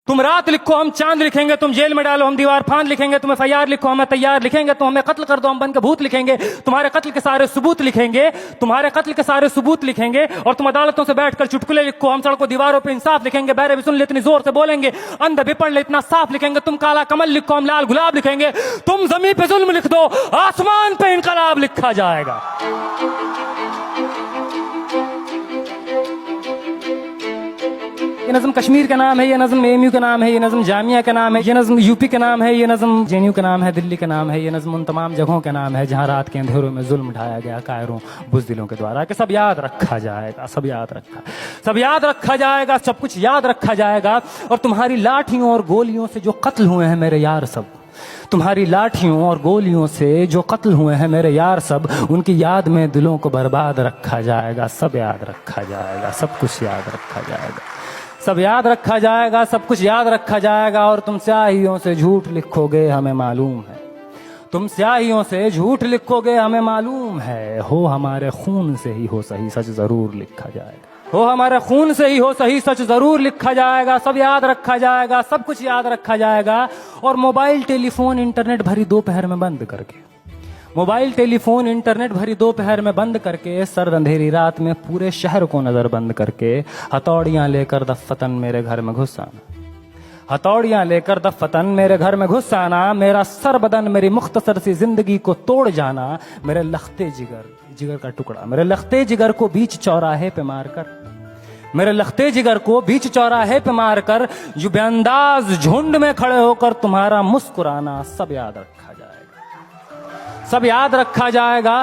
तुम रात लिखो हम चांद लिखेंगे, तुम जेल में डालो हम दीवार फांद लिखेंगे, तुम FIR लिखो हमें तैयार लिखेंगे, तुम हमें कत्ल कर दो हम बन के भूत लिखेंगे, तुम्हारे कत्ल के सारे सबूत लिखेंगे, तुम्हारे कत्ल के सारे सबूत लिखेंगे। और तुम अदालतों से बैठकर चुटकुले लिखो, हम सड़कों दीवारों पे इंसाफ लिखेंगे, बहरे भी सुन ले इतनी जोर से बोलेंगे, अंधे भी पढ़ ले इतना साफ लिखेंगे। तुम काला कमल लिखो हम लाल गुलाब लिखेंगे, तुम जमीन पे जुल्म लिख दो आसमान पे इनकलाब लिखा जाएगा। ये नज़म कश्मीर का नाम है, ये नज़म AMU का नाम है, ये नज़म जामिया का नाम है, ये नज़म UP का नाम है, ये नज़म JNU का नाम है, दिल्ली का नाम है, ये नज़म उन तमाम जगहों का नाम है जहाँ रात के अंधेरों में जुल्म ढाया गया कायरों बुज़दिलों के द्वारा। कि सब याद रखा जाएगा, सब याद रखा जाएगा, सब कुछ याद रखा जाएगा। और तुम्हारी लाठियों और गोलियों से जो कत्ल हुए हैं मेरे यार सब, तुम्हारी लाठियों और गोलियों से जो कत्ल हुए हैं मेरे यार सब, उनकी याद में दिलों को बर्बाद रखा जाएगा। सब याद रखा जाएगा, सब कुछ याद रखा जाएगा, सब याद रखा जाएगा, सब कुछ याद रखा जाएगा। और तुम स्याहियों से झूठ लिखोगे हमें मालूम है, तुम स्याहियों से झूठ लिखोगे हमें मालूम है। हो हमारे खून से ही हो सही सच जरूर लिखा जाएगा, हो हमारे खून से ही हो सही सच जरूर लिखा जाएगा। सब याद रखा जाएगा, सब कुछ याद रखा जाएगा। और मोबाइल टेलीफोन इंटरनेट भरी दोपहर में बंद करके, मोबाइल टेलीफोन इंटरनेट भरी दोपहर में बंद करके, सर्द अंधेरी रात में पूरे शहर को नजर बंद करके, हथौड़ियां लेकर दफ्फतन मेरे घर में घुस आना, हथौड़ियां लेकर दफ्फतन मेरे घर में घुस आना। मेरा सर बदन मेरी मुख्तसर सी जिंदगी को तोड़ जाना। मेरे लखते जिगर का टुकड़ा, मेरे लखते जिगर को बीच चौराहे पे मारकर, मेरे लखते जिगर को बीच चौराहे पे मारकर, जो बेअंदाज झुंड में खड़े होकर तुम्हारा मुस्कुराना। सब याद रखा जाएगा, सब याद रखा जाएगा,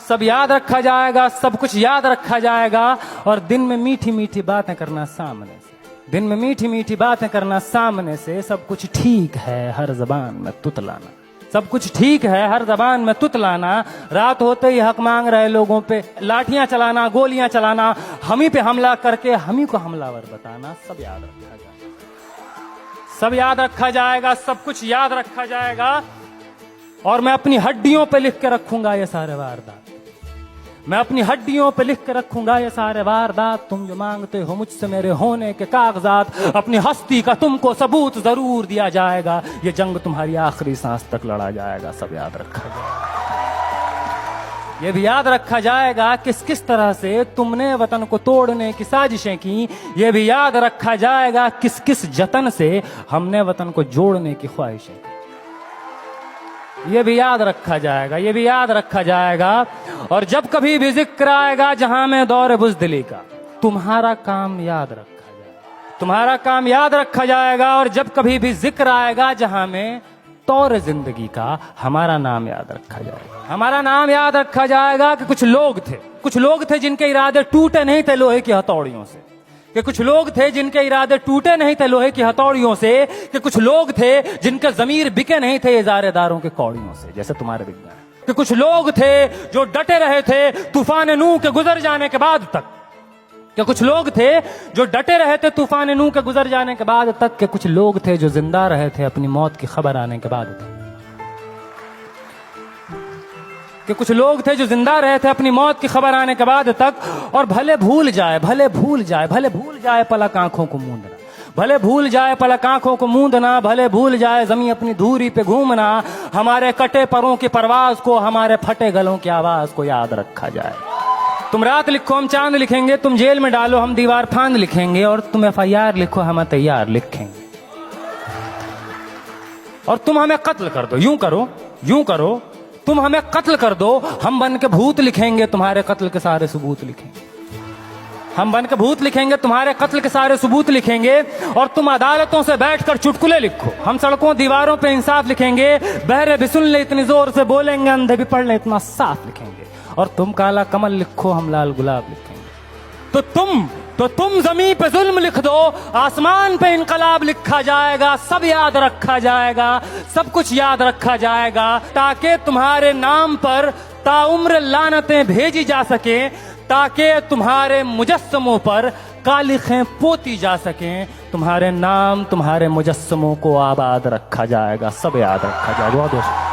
सब याद रखा जाएगा, सब कुछ याद रखा जाएगा। और दिन में मीठी मीठी बातें करना सामने से, दिन में मीठी मीठी बातें करना सामने से। सब कुछ ठीक है हर जबान में तुतलाना, सब कुछ ठीक है हर जबान में तुतलाना। रात होते ही हक मांग रहे लोगों पे लाठियां चलाना, गोलियां चलाना, हम ही पे हमला करके हम ही को हमलावर बताना। सब याद रखा जाएगा, सब याद रखा जाएगा, सब कुछ याद रखा जाएगा। और मैं अपनी हड्डियों पे लिख के रखूंगा ये सारे वारदात, मैं अपनी हड्डियों पे लिख के रखूंगा ये सारे वारदात। तुम जो मांगते हो मुझसे मेरे होने के कागजात, अपनी हस्ती का तुमको सबूत जरूर दिया जाएगा। ये जंग तुम्हारी आखिरी सांस तक लड़ा जाएगा। सब याद रखा जाएगा, ये भी याद रखा जाएगा किस किस तरह से तुमने वतन को तोड़ने की साजिशें की। ये भी याद रखा जाएगा किस किस जतन से हमने वतन को जोड़ने की ख्वाहिशें की। ये भी याद रखा जाएगा, ये भी याद रखा जाएगा। और जब कभी भी जिक्र आएगा जहां में दौर बुज़दिली का, तुम्हारा काम याद रखा जाएगा, तुम्हारा काम याद रखा जाएगा। और जब कभी भी जिक्र आएगा जहां में तौर जिंदगी का, हमारा नाम याद रखा जाएगा, हमारा नाम याद रखा जाएगा। कि कुछ लोग थे जिनके इरादे टूटे नहीं थे लोहे की हथौड़ियों से, कि कुछ लोग थे जिनके इरादे टूटे नहीं थे लोहे की हथौड़ियों से, कि कुछ लोग थे जिनके ज़मीर बिके नहीं थे इज़ारेदारों के कौड़ियों से, जैसे तुम्हारे बिक गए। कि कुछ लोग थे जो डटे रहे थे तूफान नूह के गुजर जाने के बाद तक, कि कुछ लोग थे जो डटे रहे थे तूफान नूह के गुजर जाने के बाद तक, कि कुछ लोग थे जो जिंदा रहे थे अपनी मौत की खबर आने के बाद तक, कि कुछ लोग थे जो जिंदा रहे थे अपनी मौत की खबर आने के बाद तक। और भले भूल जाए पलक आंखों को मूंदना, भले भूल जाए पलक आंखों को मूंदना, भले भूल जाए जमीन अपनी धूरी पे घूमना। हमारे कटे परों की परवाज को, हमारे फटे गलों की आवाज को याद रखा जाए। तुम रात लिखो हम चांद लिखेंगे, तुम जेल में डालो हम दीवार फांद लिखेंगे, और तुम FIR लिखो हम तैयार लिखेंगे। और तुम हमें कत्ल कर दो, यूं करो तुम हमें कत्ल कर दो, हम बन के भूत लिखेंगे, तुम्हारे कत्ल के सारे सबूत लिखेंगे, हम बन के भूत लिखेंगे, तुम्हारे कत्ल के सारे सबूत लिखेंगे। और तुम अदालतों से बैठकर चुटकुले लिखो, हम सड़कों दीवारों पे इंसाफ लिखेंगे, बहरे भी सुन ले इतनी जोर से बोलेंगे, अंधे भी पढ़ ले इतना साफ लिखेंगे। और तुम काला कमल लिखो हम लाल गुलाब लिखेंगे। तो तुम जमीन पे जुल्म लिख दो, आसमान पे इनकलाब लिखा जाएगा। सब याद रखा जाएगा, सब कुछ याद रखा जाएगा, ताकि तुम्हारे नाम पर ताउम्र लानतें भेजी जा सके, ताकि तुम्हारे मुजस्समों पर कालिखें पोती जा सकें। तुम्हारे नाम, तुम्हारे मुजस्समों को आबाद रखा जाएगा। सब याद रखा जाएगा।